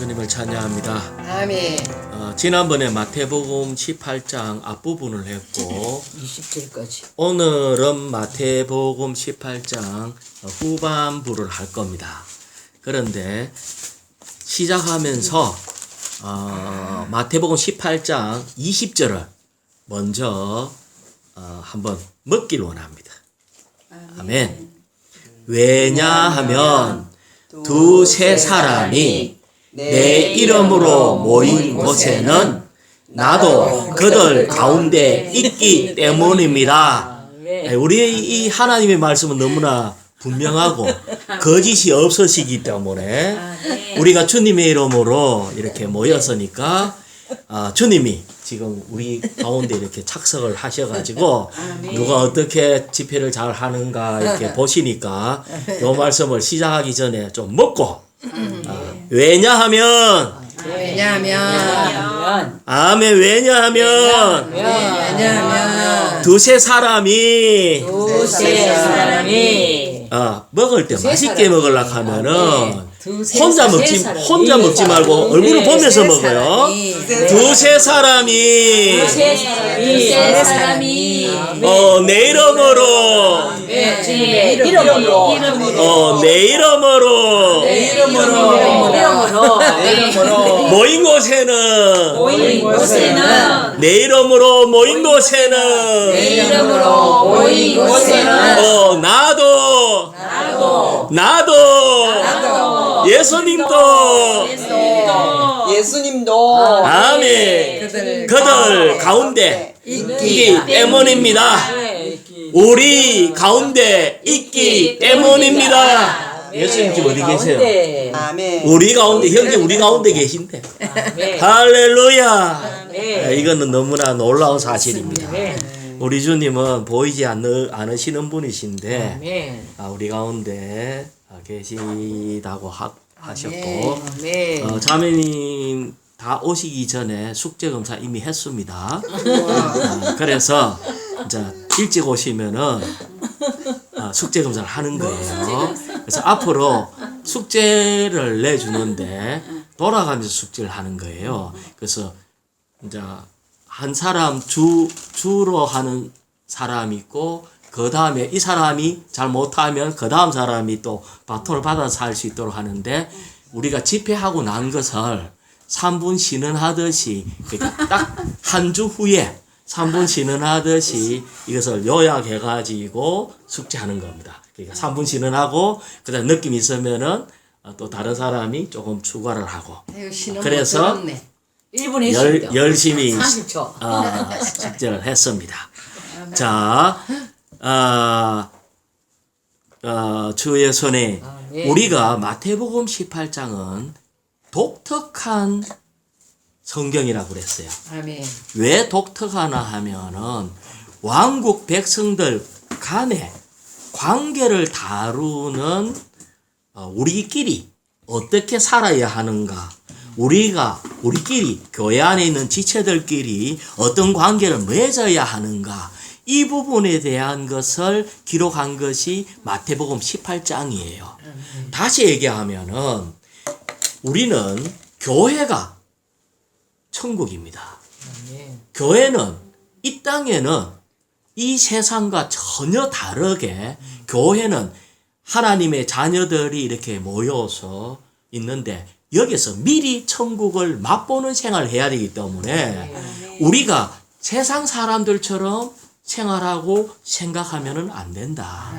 주님을 찬양합니다. 아멘. 지난번에 마태복음 18장 앞부분을 했고 20절까지. 오늘은 마태복음 18장 후반부를 할 겁니다. 그런데 시작하면서 마태복음 18장 20절을 먼저 한번 먹기를 원합니다. 아멘. 왜냐하면 두세 사람이 내 이름으로 모인 곳에는 나도 그들 가운데 있기 때문입니다. 우리 이 하나님의 말씀은 너무나 분명하고 거짓이 없으시기 때문에 우리가 주님의 이름으로 이렇게 모였으니까 주님이 지금 우리 가운데 이렇게 착석을 하셔가지고 누가 어떻게 집회를 잘 하는가 이렇게 보시니까 이 말씀을 시작하기 전에 좀 먹고 왜냐하면 아멘. 왜냐하면 두세 사람이 먹을 때 맛있게 먹으려고 하면은 혼자 먹지 말고 얼굴을 보면서 먹어요. 두세 사람이 내 이름으로 모인 곳에는 내 이름으로 모인 곳에는 나도 예수님도 아멘. 그들 가운데 있기 때문입니다. 우리 가운데 있기 때문입니다. 예수님 지금 어디 계세요? 아멘. 우리 가운데 형제 우리 가운데 계신데. 할렐루야. 이거는 너무나 놀라운 사실입니다. 우리 주님은 보이지 않으시는 분이신데 우리 가운데 계시다고 하셨고 자매님 다 오시기 전에 숙제검사 이미 했습니다. 그래서 이제 일찍 오시면은 숙제검사를 하는 거예요. 그래서 앞으로 숙제를 내주는데 돌아가면서 숙제를 하는 거예요. 그래서 이제 한 사람 주로 하는 사람이 있고 그 다음에 이 사람이 잘 못하면 그 다음 사람이 또 바톤을 받아서 할 수 있도록 하는데 우리가 집회하고 난 것을 3분 쉬는 하듯이 그러니까 딱 한 주 후에 3분 쉬는 하듯이 이것을 요약해가지고 숙제하는 겁니다. 그러니까 3분 쉬는 하고 그 다음 느낌 있으면은 또 다른 사람이 조금 추가를 하고 그래서 1분에 열심히 30초. 숙제를 했습니다. 자, 주의 손에 우리가 마태복음 18장은 독특한 성경이라고 그랬어요. 아멘. 왜 독특하나 하면은 왕국 백성들 간의 관계를 다루는 우리끼리 어떻게 살아야 하는가, 우리끼리 교회 안에 있는 지체들끼리 어떤 관계를 맺어야 하는가, 이 부분에 대한 것을 기록한 것이 마태복음 18장이에요. 다시 얘기하면은 우리는 교회가 천국입니다. 교회는 이 땅에는 이 세상과 전혀 다르게 교회는 하나님의 자녀들이 이렇게 모여서 있는데 여기서 미리 천국을 맛보는 생활을 해야 되기 때문에 우리가 세상 사람들처럼 생활하고 생각하면은 안 된다.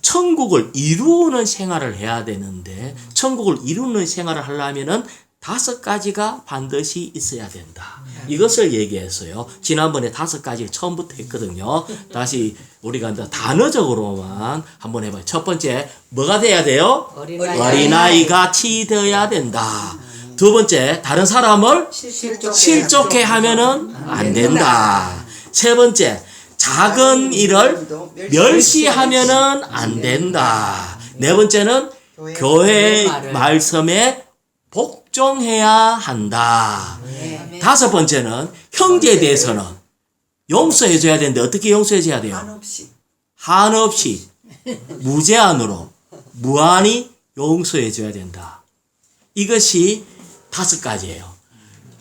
천국을 이루는 생활을 해야 되는데 천국을 이루는 생활을 하려면은 5가지가 반드시 있어야 된다. 이것을 얘기했어요. 지난번에 5가지 처음부터 했거든요. 다시 우리가 이제 단어적으로만 한번 해봐요. 첫 번째, 뭐가 돼야 돼요? 어린아이 같이 되어야 된다. 두 번째, 다른 사람을 실족해 하면은 안 된다. 세 번째, 작은 일을 멸시하면은 안 된다. 네 번째는 교회 말씀에 복종해야 한다. 다섯 번째는 형제에 대해서는 용서해줘야 되는데 어떻게 용서해줘야 돼요? 한없이 무제한으로 무한히 용서해줘야 된다. 이것이 5가지예요.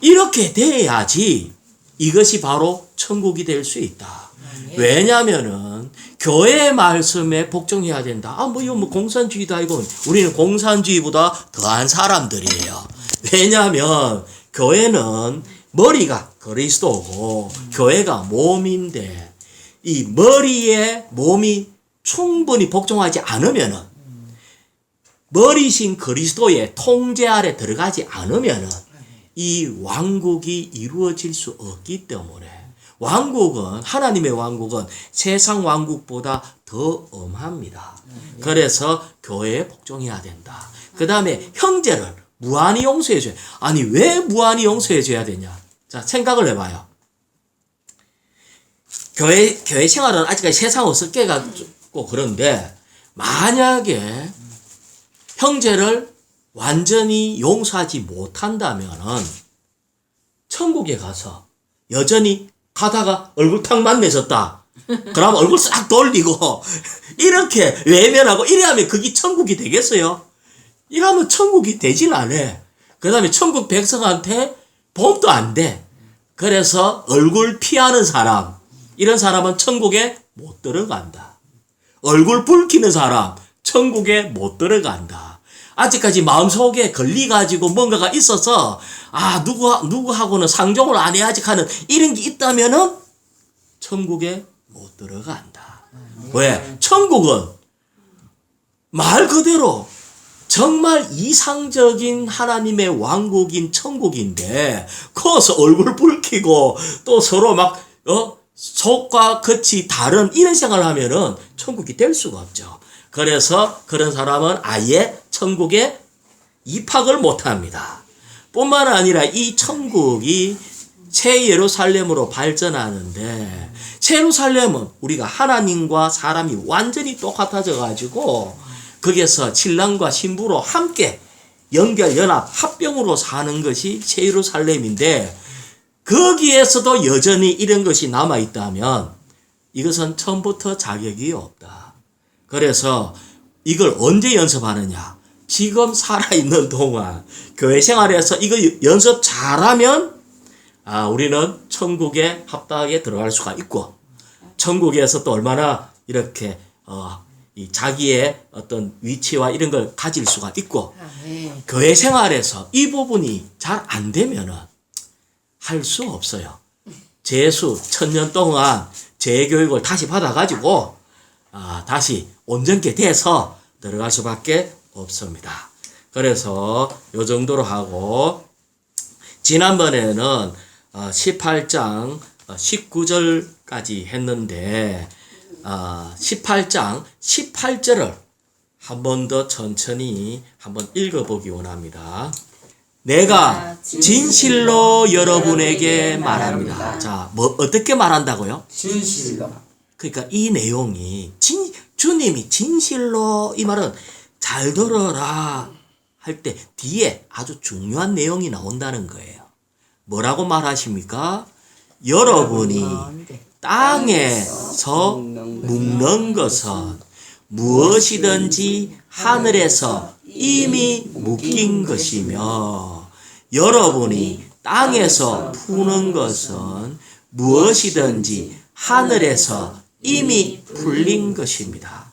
이렇게 돼야지 이것이 바로 천국이 될 수 있다. 왜냐면은 교회의 말씀에 복종해야 된다. 이거 공산주의다. 이건 우리는 공산주의보다 더한 사람들이에요. 왜냐하면 교회는 머리가 그리스도고 교회가 몸인데 이 머리에 몸이 충분히 복종하지 않으면은 머리신 그리스도의 통제 아래 들어가지 않으면은 이 왕국이 이루어질 수 없기 때문에 왕국은 하나님의 왕국은 세상 왕국보다 더 엄합니다. 그래서 교회에 복종해야 된다. 그 다음에 형제를 무한히 용서해줘야. 아니 왜 무한히 용서해줘야 되냐? 자 생각을 해봐요. 교회 생활은 아직까지 세상하고 섞여가지고 그런데 만약에 형제를 완전히 용서하지 못한다면은 천국에 가서 여전히 가다가 얼굴 탁 만나졌다. 그럼 얼굴 싹 돌리고 이렇게 외면하고 이래하면 그게 천국이 되겠어요? 이러면 천국이 되질 않아. 그 다음에 천국 백성한테 복도 안 돼. 그래서 얼굴 피하는 사람, 이런 사람은 천국에 못 들어간다. 얼굴 붉히는 사람 천국에 못 들어간다. 아직까지 마음속에 걸리가지고 뭔가가 있어서 누구하고는 상종을 안 해야지 하는 이런 게 있다면은 천국에 못 들어간다. 왜? 천국은 말 그대로 정말 이상적인 하나님의 왕국인 천국인데 거기서 얼굴 붉히고 또 서로 막 속과 겉이 다른 이런 생활을 하면은 천국이 될 수가 없죠. 그래서 그런 사람은 아예 천국에 입학을 못합니다. 뿐만 아니라 이 천국이 새 예루살렘으로 발전하는데 새 예루살렘은 우리가 하나님과 사람이 완전히 똑같아져 가지고 거기에서 신랑과 신부로 함께 연결, 연합, 합병으로 사는 것이 새 예루살렘인데 거기에서도 여전히 이런 것이 남아있다면 이것은 처음부터 자격이 없다. 그래서 이걸 언제 연습하느냐? 지금 살아있는 동안 교회 생활에서 이거 연습 잘하면 우리는 천국에 합당하게 들어갈 수가 있고 천국에서 또 얼마나 이렇게 이 자기의 어떤 위치와 이런 걸 가질 수가 있고 교회 생활에서 이 부분이 잘 안 되면은 할 수 없어요. 재수 1000년 동안 재교육을 다시 받아가지고 다시 온전케 돼서 들어갈 수밖에 없습니다. 그래서 요 정도로 하고 지난번에는 18장 19절까지 했는데 18장 18절을 한 번 더 천천히 한번 읽어보기 원합니다. 내가 진실로 여러분에게 말합니다. 자, 어떻게 말한다고요? 진실로. 그러니까 이 내용이 주님이 진실로 이 말은 잘 들어라 할 때 뒤에 아주 중요한 내용이 나온다는 거예요. 뭐라고 말하십니까? 여러분이 땅에서 묶는 것은 무엇이든지 하늘에서 이미 묶인 것이며 여러분이 땅에서 푸는 것은 무엇이든지 하늘에서 이미 풀린 것입니다.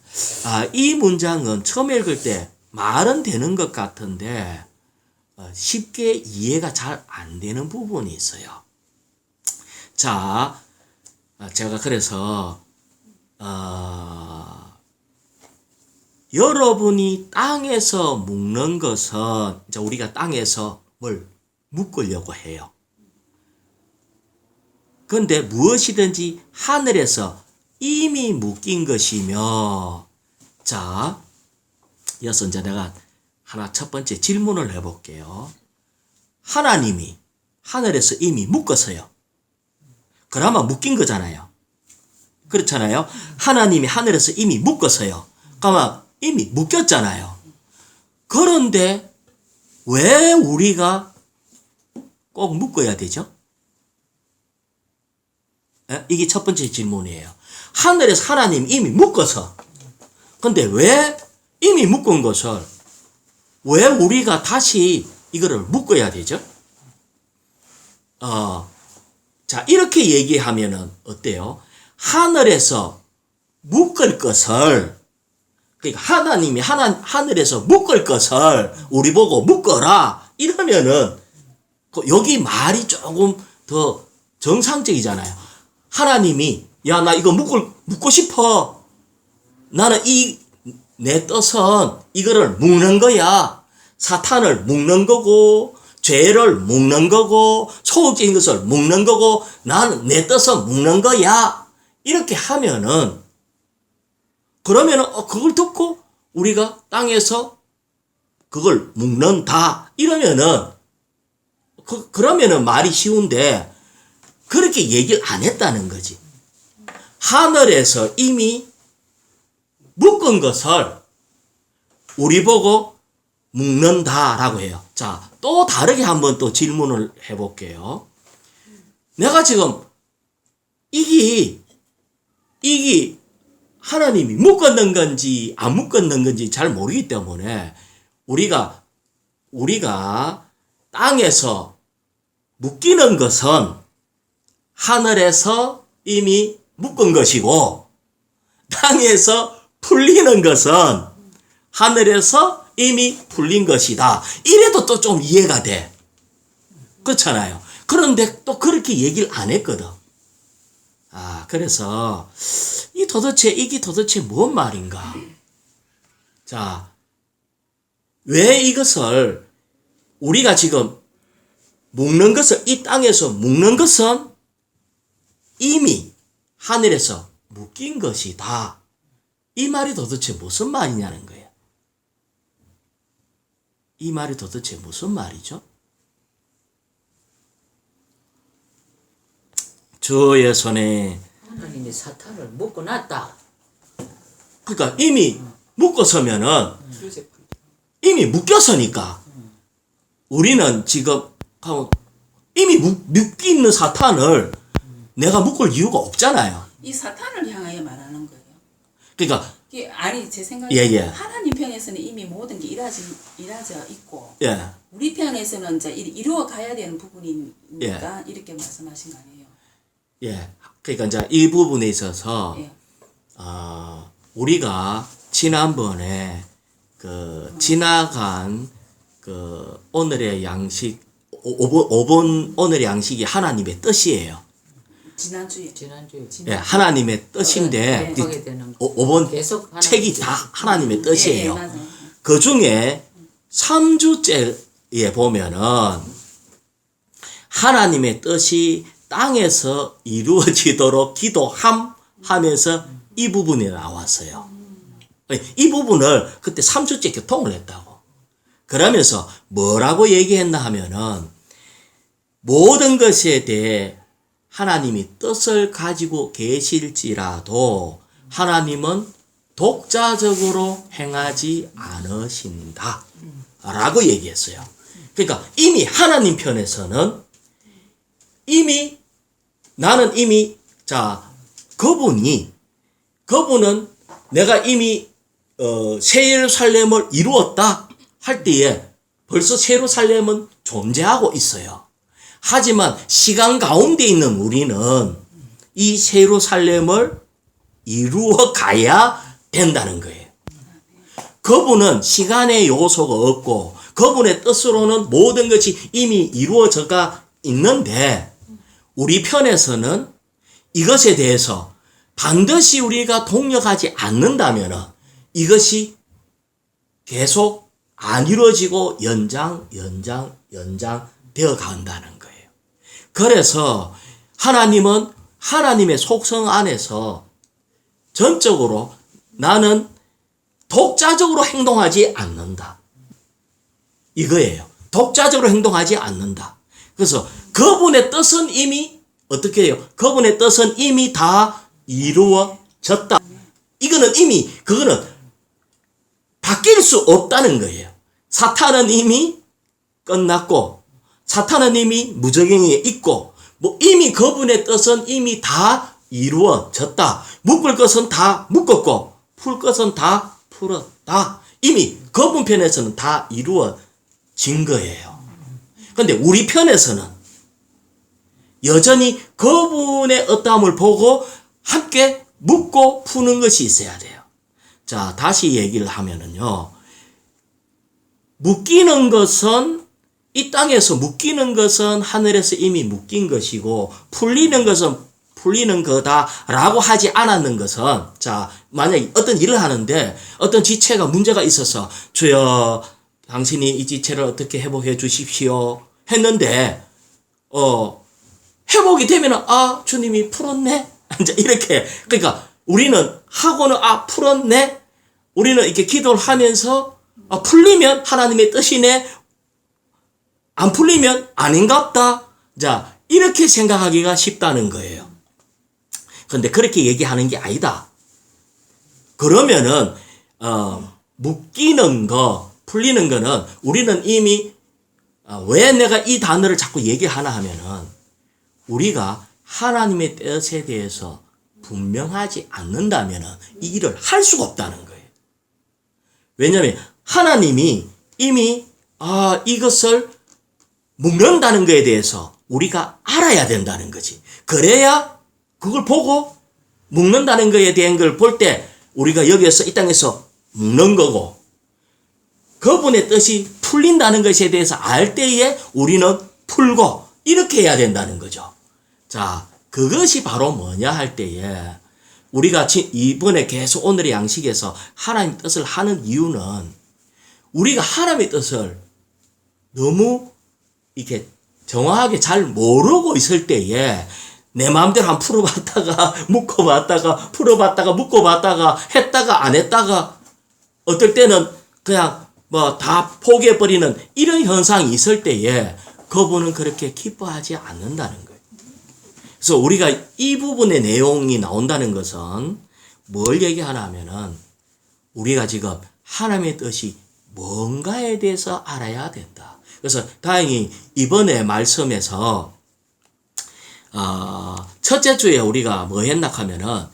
이 문장은 처음 읽을 때 말은 되는 것 같은데 쉽게 이해가 잘 안 되는 부분이 있어요. 자, 제가 그래서 여러분이 땅에서 묶는 것은 이제 우리가 땅에서 뭘 묶으려고 해요. 그런데 무엇이든지 하늘에서 이미 묶인 것이며 자, 이어서 이제 내가 하나 첫 번째 질문을 해볼게요. 하나님이 하늘에서 이미 묶었어요. 그러면 묶인 거잖아요. 그렇잖아요. 하나님이 하늘에서 이미 묶었어요. 그러면 이미 묶였잖아요. 그런데 왜 우리가 꼭 묶어야 되죠? 이게 첫 번째 질문이에요. 하늘에서 하나님이 이미 묶어서 근데 왜 이미 묶은 것을 왜 우리가 다시 이거를 묶어야 되죠. 자, 이렇게 얘기하면은 어때요? 하늘에서 묶을 것을, 그러니까 하나님이 하늘에서 묶을 것을 우리 보고 묶어라 이러면은 여기 말이 조금 더 정상적이잖아요. 하나님이 야, 나 이거 묶고 싶어. 나는 내 뜻은 이거를 묶는 거야. 사탄을 묶는 거고, 죄를 묶는 거고, 소극적인 것을 묶는 거고, 나는 내 뜻은 묶는 거야. 이렇게 하면은, 그러면은, 그걸 듣고 우리가 땅에서 그걸 묶는다. 이러면은, 그러면은 말이 쉬운데, 그렇게 얘기를 안 했다는 거지. 하늘에서 이미 묶은 것을 우리 보고 묶는다라고 해요. 자, 또 다르게 한번 또 질문을 해볼게요. 내가 지금 이게 하나님이 묶었는 건지 안 묶었는 건지 잘 모르기 때문에 우리가 땅에서 묶이는 것은 하늘에서 이미 묶은 것이고, 땅에서 풀리는 것은 하늘에서 이미 풀린 것이다. 이래도 또 좀 이해가 돼. 그렇잖아요. 그런데 또 그렇게 얘기를 안 했거든. 그래서 이게 도대체 뭔 말인가? 자, 왜 이것을 우리가 지금 묶는 것을, 이 땅에서 묶는 것은 이미 하늘에서 묶인 것이다. 이 말이 도대체 무슨 말이냐는 거예요. 이 말이 도대체 무슨 말이죠? 주의 손에 하나님이 사탄을 묶어놨다. 그러니까 이미 묶었으면은 이미 묶였으니까 우리는 지금 이미 묶여 있는 사탄을 내가 묶을 이유가 없잖아요. 이 사탄을 향하여 말하는 거예요. 그러니까 아니 제 생각에 하나님 편에서는 이미 모든 게 이루어져 있고 우리 편에서는 이제 이루어 가야 되는 부분이니까 이렇게 말씀하신 거 아니에요. 그러니까 이제 이 부분에 있어서 우리가 지난번에 지나간 오늘의 양식 5번 오늘의 양식이 하나님의 뜻이에요. 지난주에. 하나님의 뜻인데 5번 책이 다 하나님의 뜻이에요. 그 중에 3주째에 보면은 하나님의 뜻이 땅에서 이루어지도록 기도함 하면서 이 부분이 나왔어요. 이 부분을 그때 3주째 교통을 했다고. 그러면서 뭐라고 얘기했나 하면은 모든 것에 대해 하나님이 뜻을 가지고 계실지라도 하나님은 독자적으로 행하지 않으신다 라고 얘기했어요. 그러니까 이미 하나님 편에서는 나는 이미 그분은 내가 이미 새 예루살렘을 이루었다 할 때에 벌써 새 예루살렘은 존재하고 있어요. 하지만 시간 가운데 있는 우리는 이 새 예루살렘을 이루어 가야 된다는 거예요. 그분은 시간의 요소가 없고 그분의 뜻으로는 모든 것이 이미 이루어져가 있는데 우리 편에서는 이것에 대해서 반드시 우리가 동력하지 않는다면 이것이 계속 안 이루어지고 연장 되어 간다는 거예요. 그래서 하나님은 하나님의 속성 안에서 전적으로 나는 독자적으로 행동하지 않는다. 이거예요. 독자적으로 행동하지 않는다. 그래서 그분의 뜻은 이미 어떻게 해요? 그분의 뜻은 이미 다 이루어졌다. 그거는 바뀔 수 없다는 거예요. 사탄은 이미 끝났고, 사탄은 이미 무적행에 있고, 이미 그분의 뜻은 이미 다 이루어졌다. 묶을 것은 다 묶었고, 풀 것은 다 풀었다. 이미 그분 편에서는 다 이루어진 거예요. 근데 우리 편에서는 여전히 그분의 어떠함을 보고 함께 묻고 푸는 것이 있어야 돼요. 자, 다시 얘기를 하면은요. 묶이는 것은 이 땅에서 묶이는 것은 하늘에서 이미 묶인 것이고 풀리는 것은 풀리는 거다라고 하지 않았는 것은 자, 만약에 어떤 일을 하는데 어떤 지체가 문제가 있어서 주여 당신이 이 지체를 어떻게 회복해 주십시오 했는데 회복이 되면은 아, 주님이 풀었네. 이제 이렇게 그러니까 우리는 하고는 아, 풀었네. 우리는 이렇게 기도를 하면서 아, 풀리면 하나님의 뜻이네. 안 풀리면 아닌갑다. 자, 이렇게 생각하기가 쉽다는 거예요. 근데 그렇게 얘기하는 게 아니다. 그러면은 묶이는 거, 풀리는 거는 우리는 이미 왜 내가 이 단어를 자꾸 얘기하나 하면은 우리가 하나님의 뜻에 대해서 분명하지 않는다면은 이 일을 할 수가 없다는 거예요. 왜냐하면 하나님이 이미 이것을 묶는다는 것에 대해서 우리가 알아야 된다는 거지. 그래야 그걸 보고 묶는다는 것에 대한 걸 볼 때 우리가 여기에서 이 땅에서 묶는 거고 그분의 뜻이 풀린다는 것에 대해서 알 때에 우리는 풀고 이렇게 해야 된다는 거죠. 자, 그것이 바로 뭐냐 할 때에 우리가 이번에 계속 오늘의 양식에서 하나님의 뜻을 하는 이유는 우리가 하나님의 뜻을 너무 이렇게 정확하게 잘 모르고 있을 때에 내 마음대로 한 풀어봤다가 묶어봤다가 풀어봤다가 묶어봤다가 했다가 안 했다가 어떨 때는 그냥 뭐 다 포기해버리는 이런 현상이 있을 때에 그분은 그렇게 기뻐하지 않는다는 거예요. 그래서 우리가 이 부분의 내용이 나온다는 것은 뭘 얘기하나 하면은 우리가 지금 하나님의 뜻이 뭔가에 대해서 알아야 된다. 그래서 다행히 이번에 말씀에서 첫째 주에 우리가 뭐 했나 하면은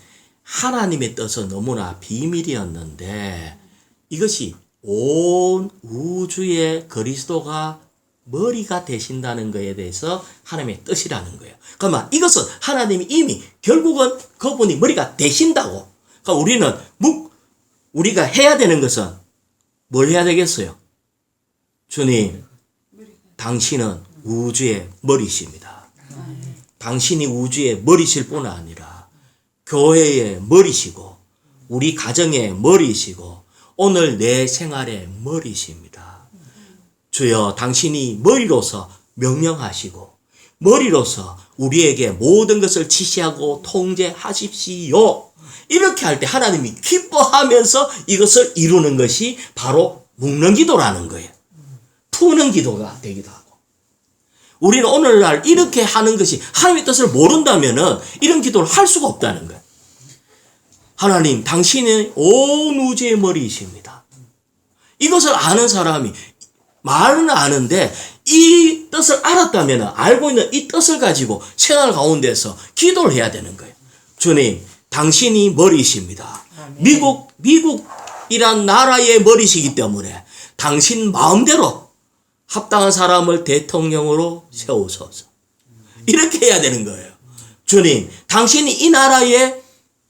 하나님의 뜻은 너무나 비밀이었는데 이것이 온 우주의 그리스도가 머리가 되신다는 것에 대해서 하나님의 뜻이라는 거예요. 그러면 이것은 하나님이 이미 결국은 그분이 머리가 되신다고. 그러니까 우리는 우리가 해야 되는 것은 뭘 해야 되겠어요? 주님, 당신은 우주의 머리십니다. 당신이 우주의 머리실 뿐 아니라 교회의 머리시고 우리 가정의 머리시고 오늘 내 생활의 머리십니다. 주여 당신이 머리로서 명령하시고 머리로서 우리에게 모든 것을 지시하고 통제하십시오. 이렇게 할 때 하나님이 기뻐하면서 이것을 이루는 것이 바로 묶는 기도라는 거예요. 푸는 기도가 되기도 하고. 우리는 오늘날 이렇게 하는 것이 하나님의 뜻을 모른다면은 이런 기도를 할 수가 없다는 거예요. 하나님, 당신은 온 우주의 머리이십니다. 이것을 아는 사람이 말은 아는데 이 뜻을 알았다면 알고 있는 이 뜻을 가지고 생활 가운데서 기도를 해야 되는 거예요. 주님, 당신이 머리이십니다. 미국이란 나라의 머리시기 때문에 당신 마음대로 합당한 사람을 대통령으로 세우소서. 이렇게 해야 되는 거예요. 주님, 당신이 이 나라의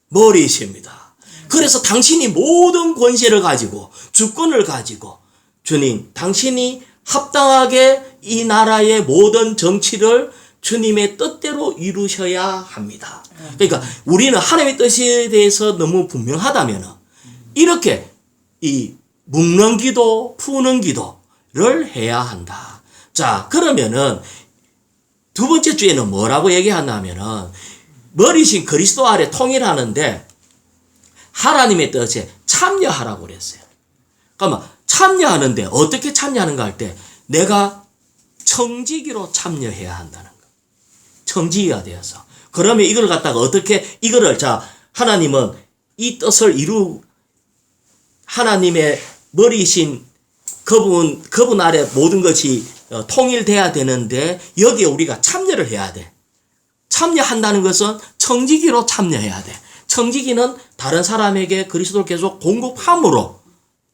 머리이십니다. 그래서 당신이 모든 권세를 가지고 주권을 가지고 주님, 당신이 합당하게 이 나라의 모든 정치를 주님의 뜻대로 이루셔야 합니다. 그러니까 우리는 하나님의 뜻에 대해서 너무 분명하다면 이렇게 이 묶는 기도, 푸는 기도를 해야 한다. 자, 그러면은 두 번째 주에는 뭐라고 얘기하냐면은 머리신 그리스도 아래 통일하는데 하나님의 뜻에 참여하라고 그랬어요. 그러면 참여하는데 어떻게 참여하는가 할 때 내가 청지기로 참여해야 한다는 거. 청지기가 되어서. 그러면 이걸 갖다가 어떻게 이거를 하나님은 이 뜻을 하나님의 머리신 그분 아래 모든 것이 통일돼야 되는데 여기에 우리가 참여를 해야 돼. 참여한다는 것은 청지기로 참여해야 돼. 청지기는 다른 사람에게 그리스도를 계속 공급함으로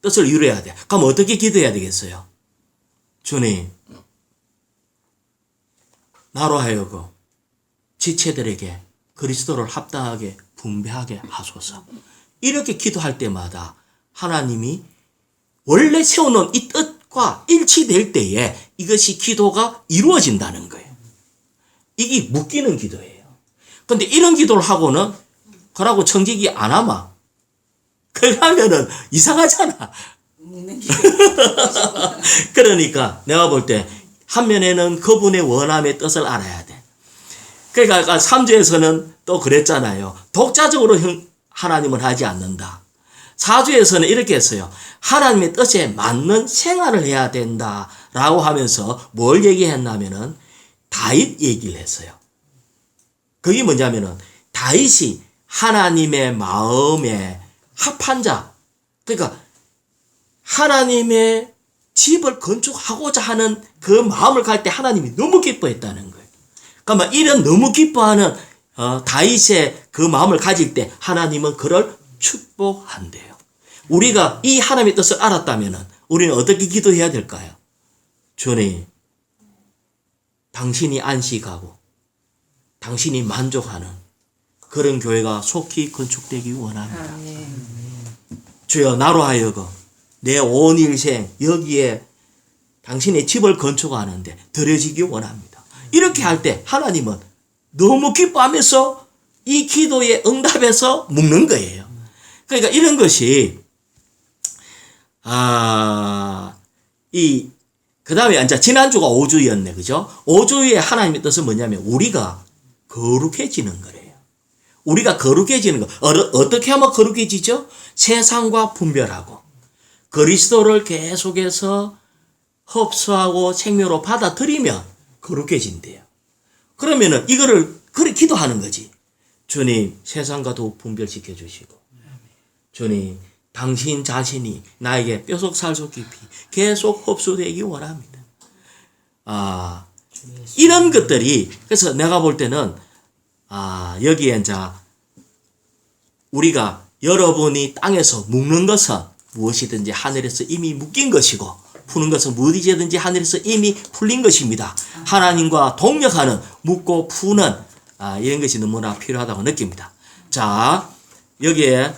뜻을 이루어야 돼. 그럼 어떻게 기도해야 되겠어요? 주님, 나로 하여금 지체들에게 그리스도를 합당하게 분배하게 하소서. 이렇게 기도할 때마다 하나님이 원래 세워놓은 이 뜻과 일치될 때에 이것이 기도가 이루어진다는 거예요. 이게 묶이는 기도예요. 근데 이런 기도를 하고는 그러고 청지기 안 하마. 그러면은 이상하잖아. 그러니까 내가 볼 때 한 면에는 그분의 원함의 뜻을 알아야 돼. 그러니까 아까 3주에서는 또 그랬잖아요. 독자적으로 하나님은 하지 않는다. 4주에서는 이렇게 했어요. 하나님의 뜻에 맞는 생활을 해야 된다라고 하면서 뭘 얘기했냐면은 다윗 얘기를 했어요. 그게 뭐냐면은 다윗이 하나님의 마음에 합한 자, 그러니까 하나님의 집을 건축하고자 하는 그 마음을 갈 때 하나님이 너무 기뻐했다는 거예요. 그러니까 이런 너무 기뻐하는 다윗의 그 마음을 가질 때 하나님은 그를 축복한대요. 우리가 이 하나님의 뜻을 알았다면 우리는 어떻게 기도해야 될까요? 주님, 당신이 안식하고 당신이 만족하는 그런 교회가 속히 건축되기 원합니다. 주여, 나로 하여금 내 온 일생 여기에 당신의 집을 건축하는데 드려지기 원합니다. 이렇게 할 때 하나님은 너무 기뻐하면서 이 기도에 응답해서 묵는 거예요. 그러니까 이런 것이 그 다음에 이제 지난주가 5주였네, 그죠? 5주의 하나님의 뜻은 뭐냐면 우리가 거룩해지는 거래요. 우리가 거룩해지는 거. 어떻게 하면 거룩해지죠? 세상과 분별하고 그리스도를 계속해서 흡수하고 생명으로 받아들이면 거룩해진대요. 그러면은 이거를 그렇게 기도하는 거지. 주님, 세상과 더욱 분별시켜 주시고, 주님, 당신 자신이 나에게 뼈속살속 깊이 계속 흡수되기 원합니다. 이런 것들이, 그래서 내가 볼 때는 여기에 이제 우리가 여러분이 땅에서 묶는 것은 무엇이든지 하늘에서 이미 묶인 것이고 푸는 것은 무엇이든지 하늘에서 이미 풀린 것입니다. 하나님과 동력하는 묶고 푸는 이런 것이 너무나 필요하다고 느낍니다. 자, 여기에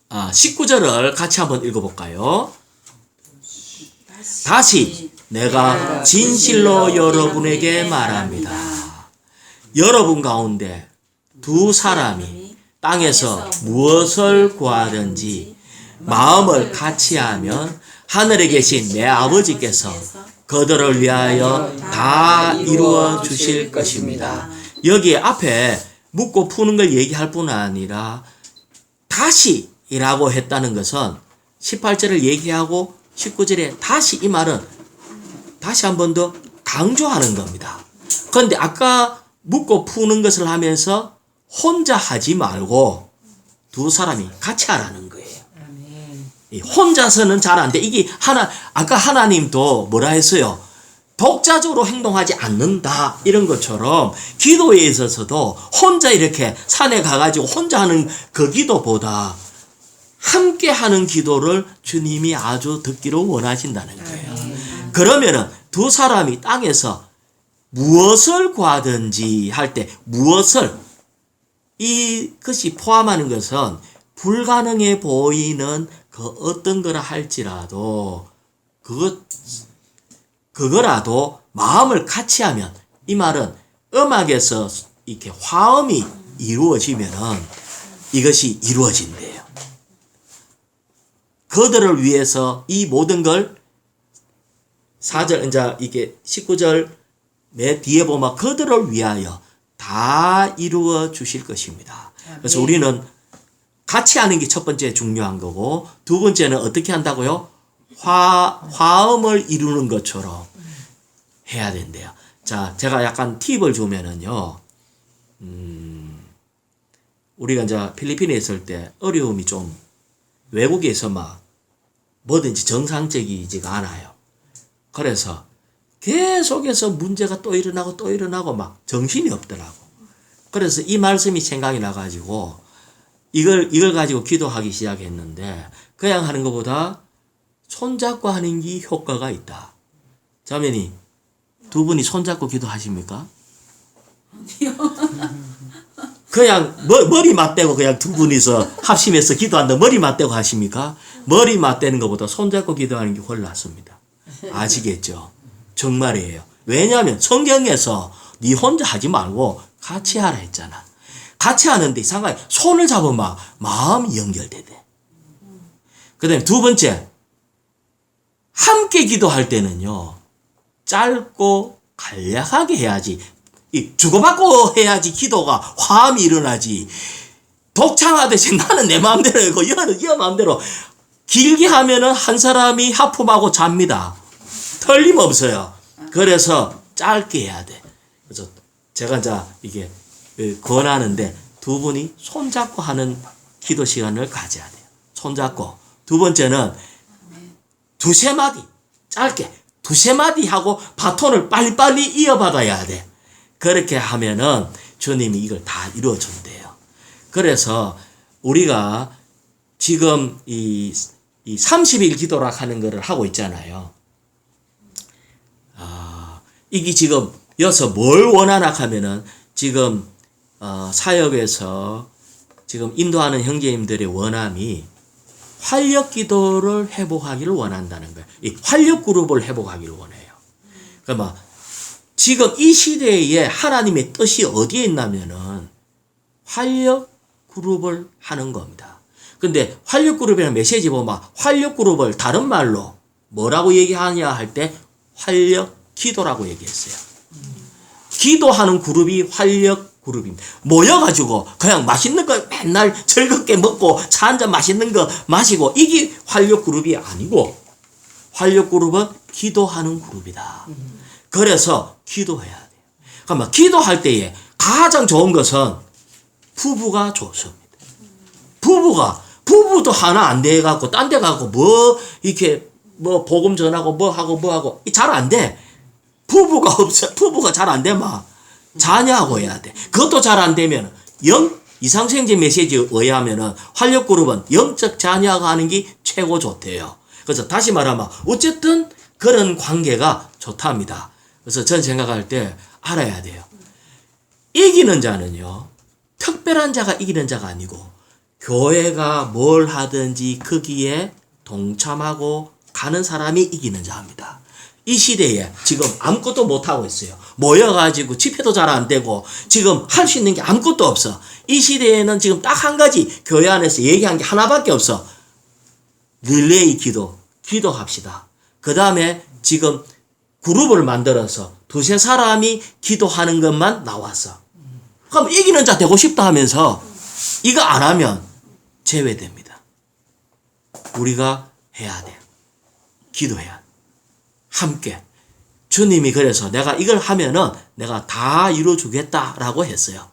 19절을 같이 한번 읽어볼까요? 다시 내가 진실로 여러분에게 말합니다. 여러분 가운데 두 사람이 땅에서 무엇을 구하든지 마음을 같이 하면 하늘에 계신 내 아버지께서 그들을 위하여 다 이루어 주실 것입니다. 여기 앞에 묻고 푸는 걸 얘기할 뿐 아니라 다시라고 했다는 것은 18절을 얘기하고 19절에 다시, 이 말은 다시 한 번 더 강조하는 겁니다. 그런데 아까 묻고 푸는 것을 하면서 혼자 하지 말고 두 사람이 같이 하라는 거예요. 혼자서는 잘 안 돼. 이게 아까 하나님도 뭐라 했어요? 독자적으로 행동하지 않는다. 이런 것처럼 기도에 있어서도 혼자 이렇게 산에 가가지고 혼자 하는 그 기도보다 함께 하는 기도를 주님이 아주 듣기로 원하신다는 거예요. 그러면은 두 사람이 땅에서 무엇을 구하든지 할 때 무엇을, 이것이 포함하는 것은 불가능해 보이는 그 어떤 거라 할지라도 그거라도 마음을 같이 하면, 이 말은 음악에서 이렇게 화음이 이루어지면은 이것이 이루어진대요. 그들을 위해서 이 모든 걸 4절, 이제 이게 19절 맨 뒤에 보면 그들을 위하여 다 이루어 주실 것입니다. 그래서 우리는 같이 하는 게 첫 번째 중요한 거고, 두 번째는 어떻게 한다고요? 화음을 이루는 것처럼 해야 된대요. 자, 제가 약간 팁을 주면은요, 우리가 이제 필리핀에 있을 때 어려움이 좀 외국에서 막 뭐든지 정상적이지가 않아요. 그래서 계속해서 문제가 또 일어나고 막 정신이 없더라고. 그래서 이 말씀이 생각이 나가지고 이걸 가지고 기도하기 시작했는데, 그냥 하는 것보다 손잡고 하는 게 효과가 있다. 자매니, 두 분이 손잡고 기도하십니까? 그냥 머리 맞대고 그냥 두 분이서 합심해서 기도한다 머리 맞대고 하십니까? 머리 맞대는 것보다 손잡고 기도하는 게 훨씬 낫습니다. 아시겠죠? 정말이에요. 왜냐하면 성경에서 네 혼자 하지 말고 같이 하라 했잖아. 같이 하는데 이상하게 손을 잡으면 마음이 연결되대. 그 다음에 두 번째, 함께 기도할 때는요, 짧고 간략하게 해야지. 주고받고 해야지 기도가 화음이 일어나지. 독창하듯이 나는 내 마음대로 하고 여 마음대로 길게 하면은 한 사람이 하품하고 잡니다. 틀림없어요. 그래서 짧게 해야 돼. 그래서 제가 이제 이게 권하는데 두 분이 손잡고 하는 기도 시간을 가져야 돼요. 손잡고. 두 번째는 두세 마디 짧게 두세 마디 하고 바톤을 빨리빨리 이어받아야 돼. 그렇게 하면은 주님이 이걸 다 이루어준대요. 그래서 우리가 지금 이 30일 기도라 하는 거를 하고 있잖아요. 이게 지금 여기서 뭘 원하나 하면은 지금 사역에서 지금 인도하는 형제님들의 원함이 활력 기도를 회복하기를 원한다는 거예요. 이 활력 그룹을 회복하기를 원해요. 그러면 지금 이 시대에 하나님의 뜻이 어디에 있냐면은 활력 그룹을 하는 겁니다. 근데 활력 그룹이라는 메시지 보면 활력 그룹을 다른 말로 뭐라고 얘기하냐 할 때 활력 기도라고 얘기했어요. 기도하는 그룹이 활력 그룹입니다. 모여가지고 그냥 맛있는 거 맨날 즐겁게 먹고 차 한잔 맛있는 거 마시고 이게 활력 그룹이 아니고 활력 그룹은 기도하는 그룹이다. 그래서 기도해야 돼요. 그러면 기도할 때에 가장 좋은 것은 부부가 좋습니다. 부부도 하나 안 돼 갖고 딴 데 가고 뭐 이렇게 뭐 복음 전하고 뭐 하고 잘 안 돼. 부부가 없어. 부부가 잘 안 되면 자녀하고 해야 돼. 그것도 잘 안 되면 이상생제 메시지에 의하면은 활력 그룹은 영적 자녀가 하는 게 최고 좋대요. 그래서 다시 말하면 어쨌든 그런 관계가 좋답니다. 그래서 전 생각할 때 알아야 돼요. 이기는 자는요, 특별한 자가 이기는 자가 아니고 교회가 뭘 하든지 거기에 동참하고 가는 사람이 이기는 자입니다. 이 시대에 지금 아무것도 못하고 있어요. 모여가지고 집회도 잘 안 되고 지금 할 수 있는 게 아무것도 없어. 이 시대에는 지금 딱 한 가지 교회 안에서 얘기한 게 하나밖에 없어. 릴레이 기도합시다. 그 다음에 지금 그룹을 만들어서 두세 사람이 기도하는 것만 나왔어. 그럼 이기는 자 되고 싶다 하면서 이거 안 하면 제외됩니다. 우리가 해야 돼요. 기도해야 돼. 함께. 주님이 그래서 내가 이걸 하면은 내가 다 이루어주겠다라고 했어요.